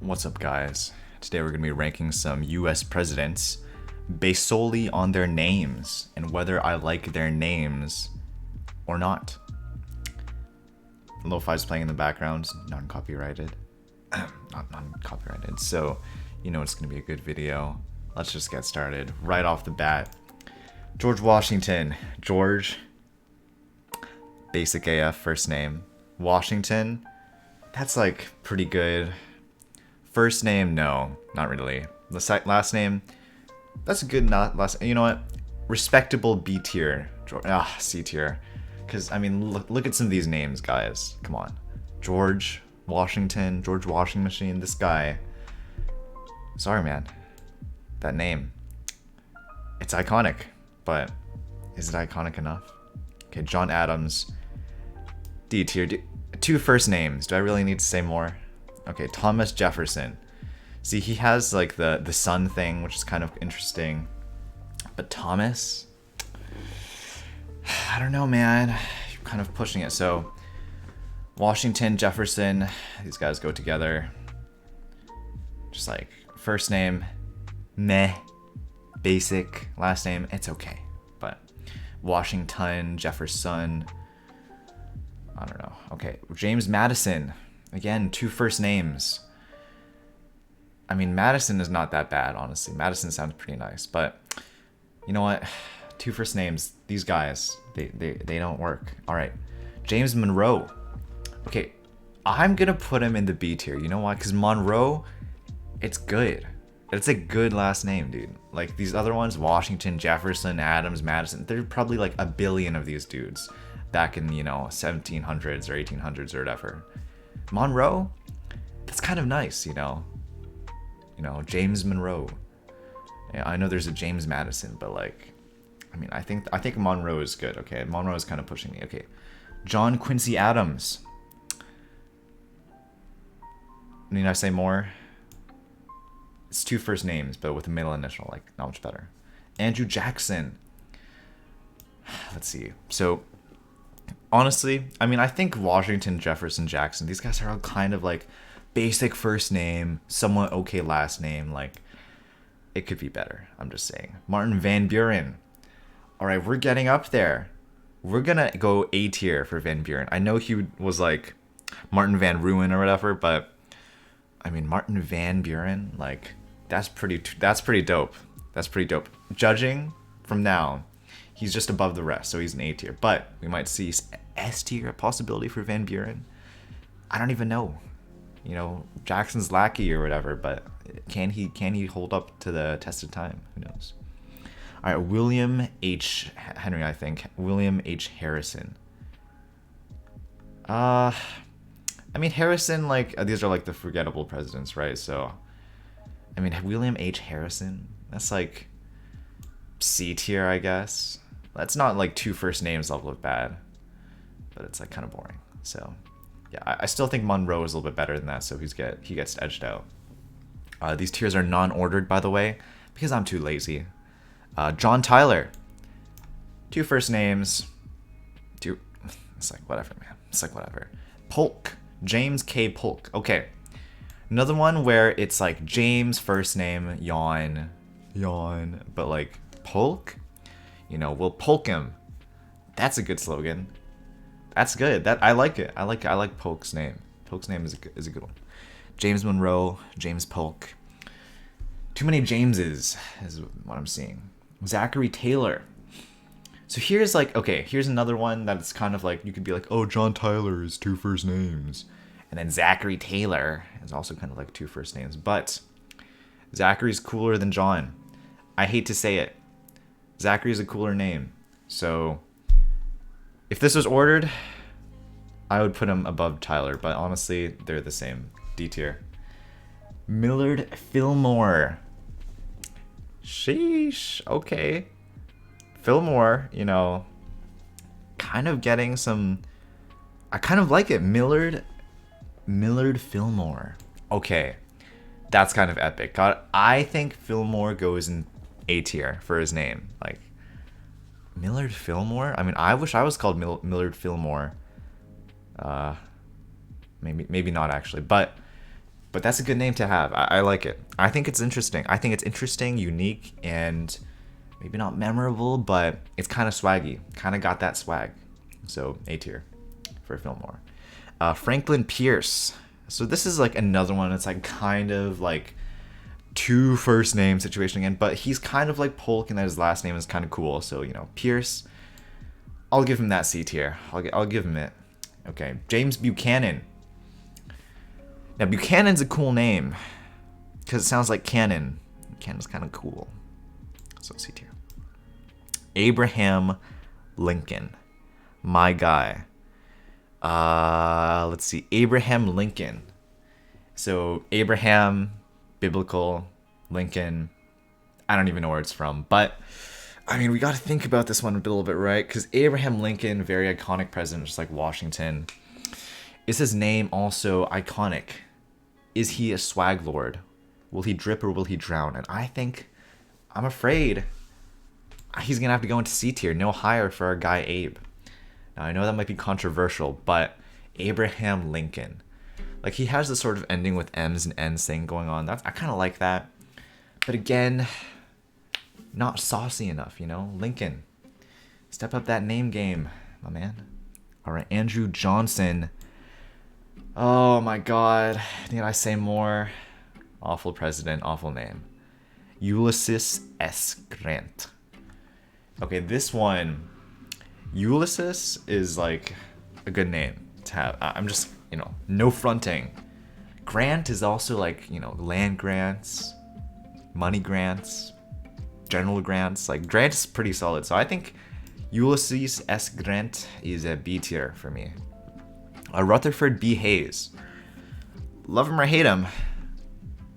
What's up, guys? Today we're going to be ranking some US presidents based solely on their names and whether I like their names or not. Lo-fi's playing in the background, non-copyrighted. Not non-copyrighted, so you know it's going to be a good video. Let's just get started right off the bat. George Washington. George, basic AF first name. Washington, that's like pretty good. First name, no, not really. The last name, that's a good not last. You know what? Respectable B tier. C tier. Because I mean, look at some of these names, guys. Come on, George Washington, George Washing Machine. This guy. Sorry, man. That name. It's iconic, but is it iconic enough? Okay, John Adams. D tier. Two first names. Do I really need to say more? Okay, Thomas Jefferson. See, he has like the son thing, which is kind of interesting. But Thomas? I don't know, man. You're kind of pushing it. So, Washington, Jefferson, these guys go together. Just like, first name, meh. Basic. Last name, it's okay. But Washington, Jefferson, I don't know. Okay, James Madison. Again, two first names. I mean, Madison is not that bad, honestly. Madison sounds pretty nice, but you know what? Two first names. These guys, they don't work. All right, James Monroe. Okay, I'm gonna put him in the B tier. You know why? Because Monroe, it's good. It's a good last name, dude. Like these other ones, Washington, Jefferson, Adams, Madison. There's probably like a billion of these dudes back in 1700s or 1800s or whatever. Monroe, that's kind of nice, James Monroe. Yeah, I know there's a James Madison, but like, I mean, I think Monroe is good. Okay, Monroe is kind of pushing me. Okay, John Quincy Adams. Need I say more? It's two first names, but with a middle initial, like not much better. Andrew Jackson. Let's see. So, honestly, I mean, I think Washington, Jefferson, Jackson, these guys are all kind of like basic first name, somewhat okay last name. Like, it could be better. I'm just saying. Martin Van Buren. All right, we're getting up there. We're gonna go A tier for Van Buren. I know he was like Martin Van Ruin or whatever, but I mean, Martin Van Buren, like, that's pretty dope. That's pretty dope. Judging from now, he's just above the rest, so he's an A tier. But we might see S tier, a possibility for Van Buren. I don't even know. Jackson's lackey or whatever, but can he hold up to the test of time? Who knows? All right, William H. Henry, I think. William H. Harrison. I mean, Harrison, like, these are like the forgettable presidents, right? So, I mean, William H. Harrison, that's like C tier, I guess. That's not like two first names level of bad, but it's like kind of boring. So, yeah, I still think Monroe is a little bit better than that, so he gets edged out. These tiers are non-ordered, by the way, because I'm too lazy. John Tyler, two first names, it's like whatever, man. It's like whatever. Polk, James K. Polk. Okay, another one where it's like James first name, yawn, but like Polk, we'll polk him. That's a good slogan. That's good. I like it. I like Polk's name. Polk's name is a good one. James Monroe, James Polk. Too many Jameses is what I'm seeing. Zachary Taylor. So here's another one that's kind of like, you could be like, oh, John Tyler is two first names. And then Zachary Taylor is also kind of like two first names. But Zachary's cooler than John. I hate to say it. Zachary's a cooler name. So if this was ordered, I would put him above Tyler. But honestly, they're the same. D tier. Millard Fillmore. Sheesh. Okay. Fillmore, kind of getting some. I kind of like it. Millard Fillmore. Okay. That's kind of epic. I think Fillmore goes in A tier for his name. Like, Millard Fillmore? I mean, I wish I was called Millard Fillmore. Maybe not actually, but But that's a good name to have. I like it. I think it's interesting. I think it's interesting, unique, and maybe not memorable, but it's kind of swaggy. Kind of got that swag. So A tier for Fillmore. Franklin Pierce. So this is like another one. It's like kind of like two first name situation again, but he's kind of like Polk in that his last name is kind of cool. So, you know, Pierce, I'll give him that C tier. I'll give him it. Okay, James Buchanan. Now, Buchanan's a cool name because it sounds like cannon. Cannon's kind of cool. So C tier. Abraham Lincoln. My guy. Let's see. Abraham Lincoln. So Abraham, biblical, Lincoln. I don't even know where it's from. But, I mean, we got to think about this one a little bit, right? Because Abraham Lincoln, very iconic president, just like Washington. Is his name also iconic? Is he a swag lord? Will he drip or will he drown? And I'm afraid he's going to have to go into C tier. No higher for our guy Abe. Now, I know that might be controversial, but Abraham Lincoln. Like, he has this sort of ending with M's and N's thing going on. I kind of like that. But again, not saucy enough, you know? Lincoln. Step up that name game, my man. All right, Andrew Johnson. Oh my God. Need I say more? Awful president, awful name. Ulysses S. Grant. Okay, this one, Ulysses is like a good name to have. I'm just, you know, no fronting. Grant is also like, you know, land grants, money grants, general grants. Like, Grant is pretty solid. So I think Ulysses S. Grant is a B tier for me. Rutherford B. Hayes. Love him or hate him,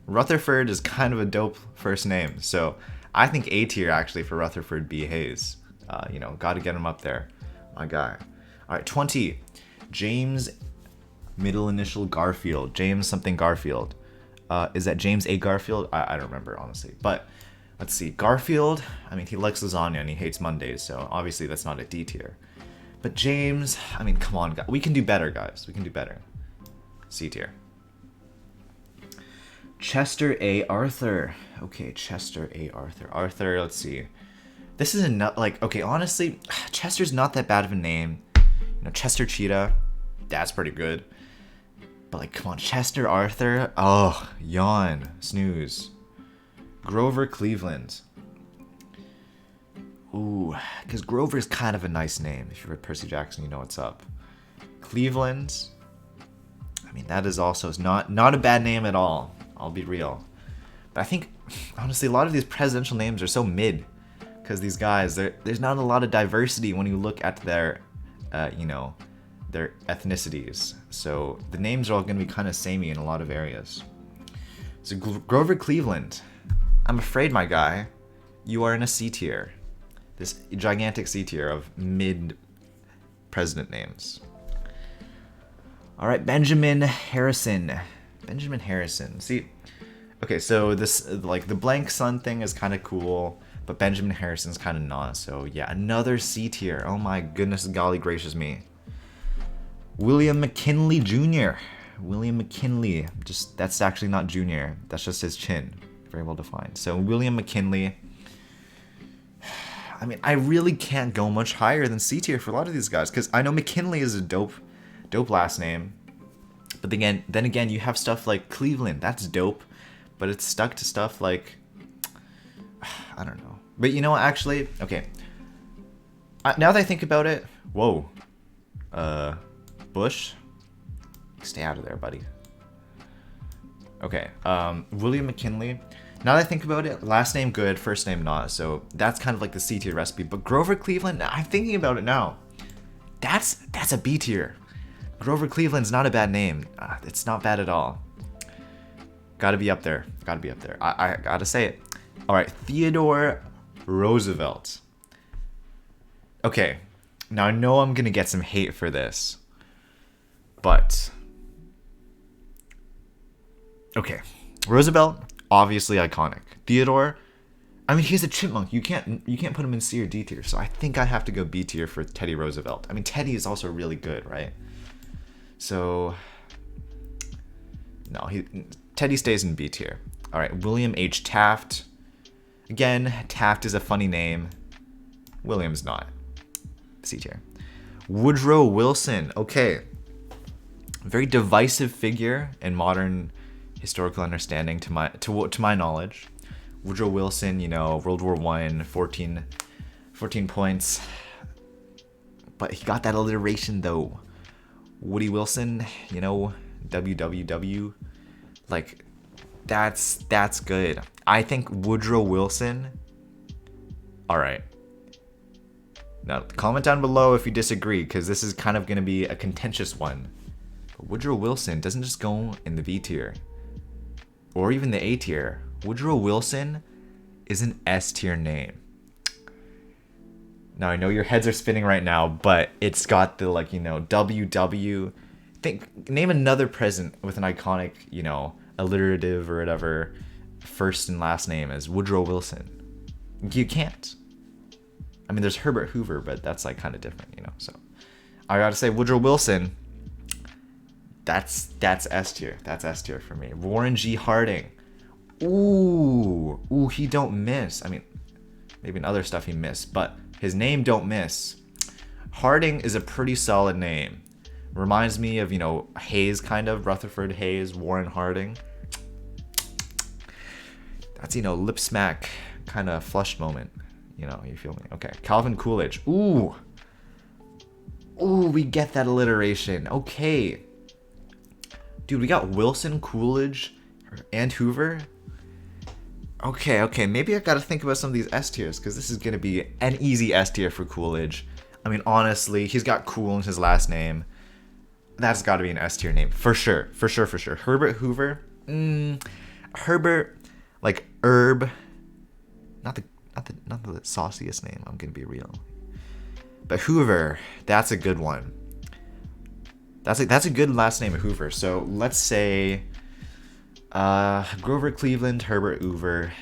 Rutherford is kind of a dope first name. So I think A tier actually for Rutherford B. Hayes. You know, got to get him up there. My guy. All right, 20. James, middle initial Garfield. James something Garfield. Is that James A. Garfield? I don't remember, honestly. But let's see. Garfield, I mean, he likes lasagna and he hates Mondays. So obviously that's not a D tier. But James, I mean, come on, guys. We can do better, guys. We can do better. C tier. Chester A. Arthur. Okay, Chester A. Arthur. Arthur, let's see. This is enough. Like, okay, honestly, Chester's not that bad of a name. You know, Chester Cheetah, that's pretty good. But, like, come on, Chester Arthur. Oh, yawn. Snooze. Grover Cleveland. Ooh, because Grover's kind of a nice name. If you read Percy Jackson, you know what's up. Cleveland. I mean, that is also not a bad name at all. I'll be real. But I think, honestly, a lot of these presidential names are so mid. Because these guys, there's not a lot of diversity when you look at their, you know, their ethnicities. So the names are all going to be kind of samey in a lot of areas. So Grover Cleveland. I'm afraid, my guy, you are in a C tier. This gigantic C tier of mid president names. All right, Benjamin Harrison. Benjamin Harrison. See, okay, so this, like, the blank sun thing is kind of cool, but Benjamin Harrison's kind of not. So yeah, another C tier. Oh my goodness, golly gracious me. William McKinley Jr. William McKinley. Just, that's actually not junior. That's just his chin. Very well defined. So William McKinley. I mean, I really can't go much higher than C tier for a lot of these guys, because I know McKinley is a dope last name. But then again, you have stuff like Cleveland. That's dope, but it's stuck to stuff like, I don't know. But you know what, actually, okay. Now that I think about it, whoa. Bush? Stay out of there, buddy. Okay, William McKinley. Now that I think about it, last name good, first name not. So that's kind of like the C tier recipe. But Grover Cleveland, I'm thinking about it now. That's a B tier. Grover Cleveland's not a bad name. It's not bad at all. Gotta be up there. Gotta be up there. I gotta say it. All right, Theodore Roosevelt. Okay, now I know I'm gonna get some hate for this, but okay, Roosevelt, obviously iconic. Theodore, I mean, he's a chipmunk. You can't put him in C or D tier. So I think I have to go B tier for Teddy Roosevelt. I mean, Teddy is also really good, right? So No, Teddy stays in B tier. All right, William H. Taft. Again, Taft is a funny name. William's not. C tier. Woodrow Wilson. Okay. Very divisive figure in modern historical understanding to my knowledge. Woodrow Wilson, you know, World War I, 14 points. But he got that alliteration though. Woody Wilson, you know, WWW. Like, that's good. I think Woodrow Wilson. Alright. Now, comment down below if you disagree, because this is kind of going to be a contentious one. But Woodrow Wilson doesn't just go in the B tier. Or even the A tier. Woodrow Wilson is an S tier name. Now, I know your heads are spinning right now, but it's got the, like, you know, WW. Name another president with an iconic, you know, alliterative or whatever first and last name as Woodrow Wilson. You can't. I mean, there's Herbert Hoover, but that's, like, kind of different, you know, so. I gotta say, Woodrow Wilson, that's S tier. That's S tier for me. Warren G. Harding. Ooh, he don't miss. I mean, maybe in other stuff he missed, but his name don't miss. Harding is a pretty solid name. Reminds me of, you know, Hayes, kind of. Rutherford Hayes, Warren Harding. That's, you know, lip smack kind of flushed moment. You know, you feel me? Okay. Calvin Coolidge. Ooh, we get that alliteration. Okay. Dude, we got Wilson, Coolidge, and Hoover. Okay. Maybe I gotta think about some of these S tiers, because this is gonna be an easy S tier for Coolidge. I mean, honestly, he's got cool in his last name. That's gotta be an S tier name. For sure. Herbert Hoover. Herbert, like, Herb. Not the sauciest name, I'm gonna be real. But Hoover, that's a good one. That's a good last name, Hoover. So let's say Grover Cleveland, Herbert Hoover.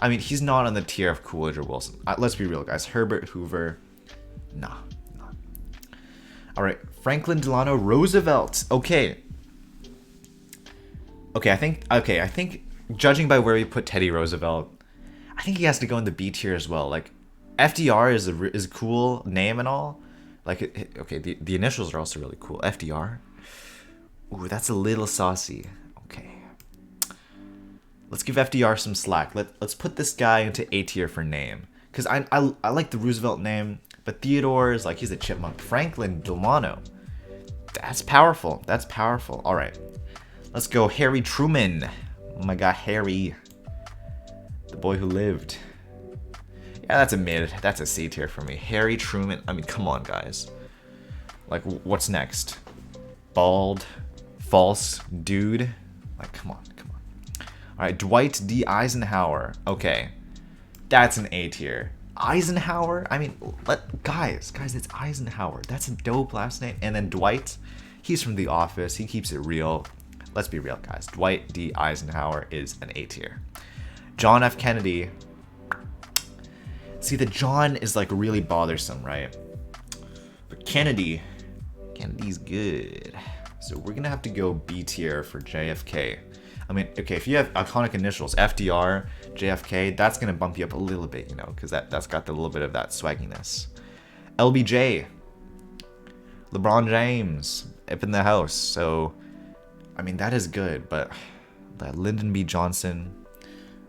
I mean, he's not on the tier of Coolidge or Wilson. Let's be real, guys. Herbert Hoover, nah. All right, Franklin Delano Roosevelt. Okay, I think judging by where we put Teddy Roosevelt, I think he has to go in the B tier as well. Like, FDR is a cool name and all. Like, okay, the initials are also really cool. FDR. Ooh, that's a little saucy. Okay. Let's give FDR some slack. Let's put this guy into A tier for name. Because I like the Roosevelt name, but Theodore is like, he's a chipmunk. Franklin Delano. That's powerful. All right. Let's go Harry Truman. Oh my god, Harry. The boy who lived. Yeah, that's a mid. That's a C tier for me. Harry Truman. I mean, come on, guys. Like, what's next? Bald, false, dude. Like, come on. All right, Dwight D. Eisenhower. Okay, that's an A tier. Eisenhower. I mean, guys, it's Eisenhower. That's a dope last name. And then Dwight, he's from The Office. He keeps it real. Let's be real, guys. Dwight D. Eisenhower is an A tier. John F. Kennedy. See, the John is, like, really bothersome, right? But Kennedy's good. So we're gonna have to go B tier for JFK. I mean, okay, if you have iconic initials, FDR, JFK, that's gonna bump you up a little bit, you know, because that's got a little bit of that swagginess. LBJ, LeBron James, up in the house. So, I mean, that is good, but that Lyndon B. Johnson.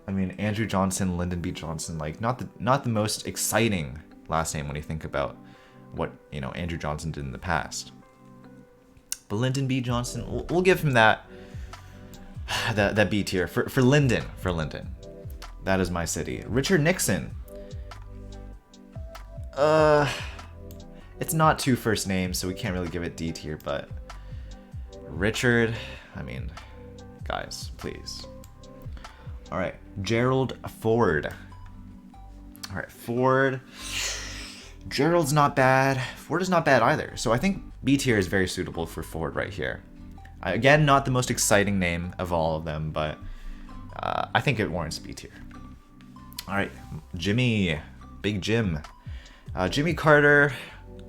I mean, Andrew Johnson, Lyndon B. Johnson, like, not the most exciting last name when you think about what, you know, Andrew Johnson did in the past. But Lyndon B. Johnson, we'll give him that B tier for Lyndon. That is my city. Richard Nixon. It's not two first names, so we can't really give it D tier, but Richard, I mean, guys, please. All right, Gerald Ford. All right, Ford. Gerald's not bad. Ford is not bad either. So I think B tier is very suitable for Ford right here. Again, not the most exciting name of all of them, but I think it warrants B tier. All right, Jimmy, Big Jim. Jimmy Carter.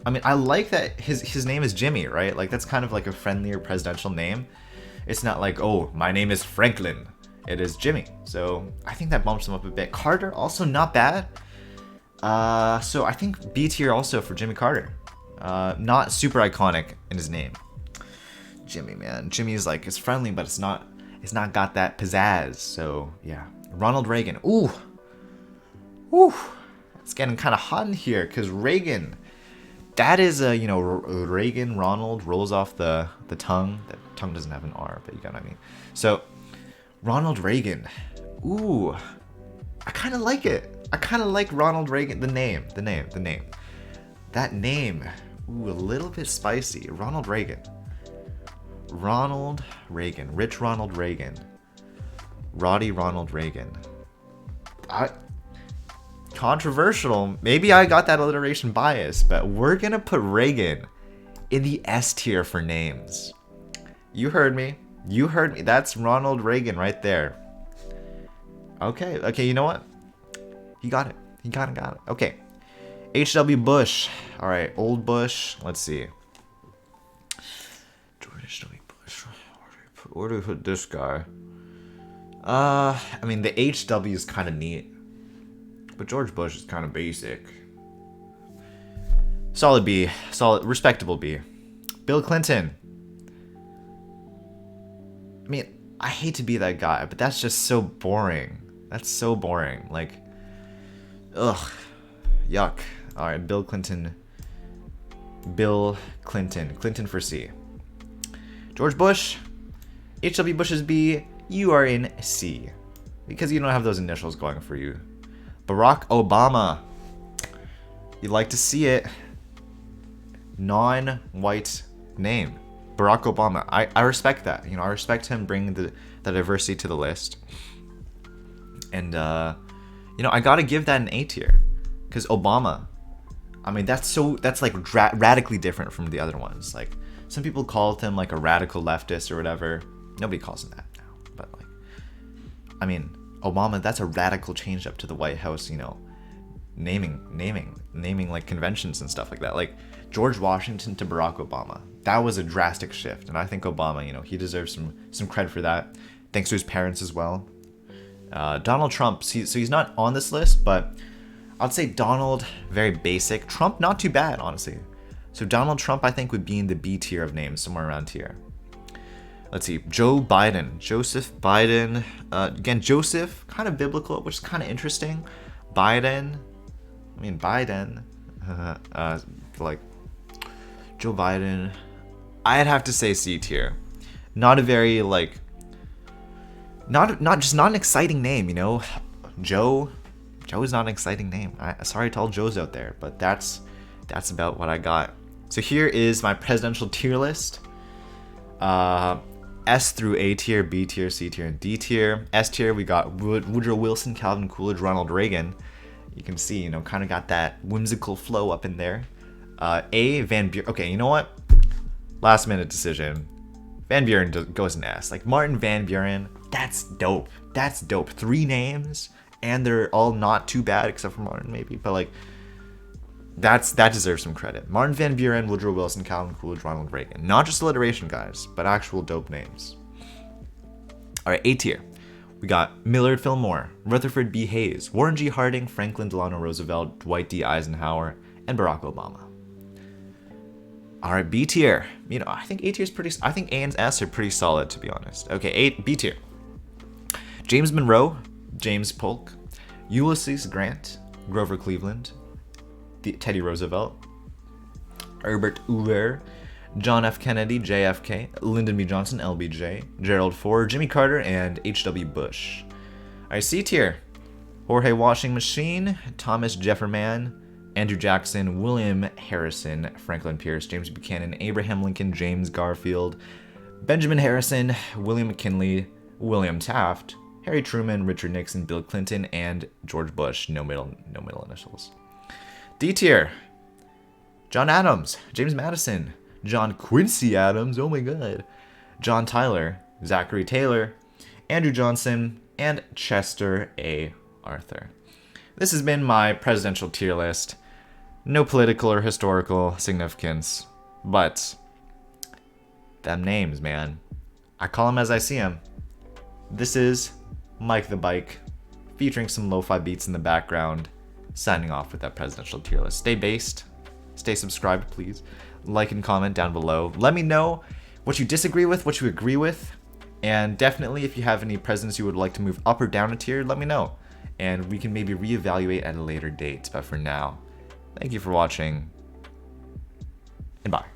I mean, I like that his name is Jimmy, right? Like, that's kind of like a friendlier presidential name. It's not like, oh, my name is Franklin. It is Jimmy. So I think that bumps him up a bit. Carter, also not bad. So I think B tier also for Jimmy Carter. Not super iconic in his name. Jimmy, man. Jimmy's like, it's friendly, but it's not got that pizzazz. So yeah. Ronald Reagan. Ooh. It's getting kind of hot in here because Reagan. That is a, Reagan, Ronald rolls off the tongue. That tongue doesn't have an R, but you get what I mean. So, Ronald Reagan. Ooh. I kind of like it. I kind of like Ronald Reagan. The name. That name. Ooh, a little bit spicy. Ronald Reagan. Rich Ronald Reagan. Roddy Ronald Reagan. Controversial. Maybe I got that alliteration bias, but we're gonna put Reagan in the S tier for names. You heard me. That's Ronald Reagan right there. Okay, you know what? He got it. Got it. Okay. H.W. Bush. All right, old Bush. Let's see. George H.W. Bush. Where do we put this guy? I mean, the H.W. is kind of neat. But George Bush is kind of basic. Solid B. Respectable B. Bill Clinton. I mean, I hate to be that guy, but that's just so boring. That's so boring. Like, ugh. Yuck. Alright, Bill Clinton. Clinton for C. George Bush. H.W. Bush is B. You are in C. Because you don't have those initials going for you. Barack Obama. You'd like to see it. Non-white name. Barack Obama. I respect that. I respect him bringing the diversity to the list. And, I gotta give that an A tier. Because Obama, I mean, that's like radically different from the other ones. Like, some people called him like a radical leftist or whatever. Nobody calls him that now. But, like, I mean, Obama, that's a radical change up to the White House, naming like conventions and stuff like that. Like George Washington to Barack Obama. That was a drastic shift. And I think Obama, he deserves some credit for that. Thanks to his parents as well. Donald Trump, so he's not on this list, but I'd say Donald, very basic. Trump, not too bad, honestly. So Donald Trump, I think, would be in the B tier of names, somewhere around here. Let's see, Joe Biden, Joseph Biden. Again, Joseph, kind of biblical, which is kind of interesting. Biden, like Joe Biden. I'd have to say C tier. Not a very like, not an exciting name, Joe is not an exciting name. Sorry to all Joes out there, but that's about what I got. So here is my presidential tier list. S through A tier, B tier, C tier, and D tier. S tier, we got Woodrow Wilson, Calvin Coolidge, Ronald Reagan. You can see, kind of got that whimsical flow up in there. A, Van Buren. Okay, you know what? Last minute decision. Van Buren goes in S. Like, Martin Van Buren, that's dope. 3 names, and they're all not too bad, except for Martin, maybe. But, like, that deserves some credit. Martin Van Buren, Woodrow Wilson, Calvin Coolidge, Ronald Reagan. Not just alliteration, guys, but actual dope names. All right, A tier. We got Millard Fillmore, Rutherford B. Hayes, Warren G. Harding, Franklin Delano Roosevelt, Dwight D. Eisenhower, and Barack Obama. All right, B tier. I think A tier is pretty. I think A and S are pretty solid, to be honest. Okay, B tier. James Monroe, James Polk, Ulysses Grant, Grover Cleveland, Teddy Roosevelt, Herbert Hoover, John F. Kennedy, JFK, Lyndon B. Johnson, LBJ, Gerald Ford, Jimmy Carter, and H.W. Bush. All right, C tier. Jorge Washing Machine, Thomas Jefferman, Andrew Jackson, William Harrison, Franklin Pierce, James Buchanan, Abraham Lincoln, James Garfield, Benjamin Harrison, William McKinley, William Taft, Harry Truman, Richard Nixon, Bill Clinton, and George Bush. No middle initials. D tier. John Adams, James Madison, John Quincy Adams, oh my god, John Tyler, Zachary Taylor, Andrew Johnson, and Chester A. Arthur. This has been my presidential tier list. No political or historical significance, but them names, man. I call him as I see him. This is Mike the Bike, featuring some lo-fi beats in the background, signing off with that presidential tier list. Stay based, stay subscribed, please. Like and comment down below. Let me know what you disagree with, what you agree with, and definitely if you have any presidents you would like to move up or down a tier, let me know. And we can maybe reevaluate at a later date. But for now, thank you for watching, and bye.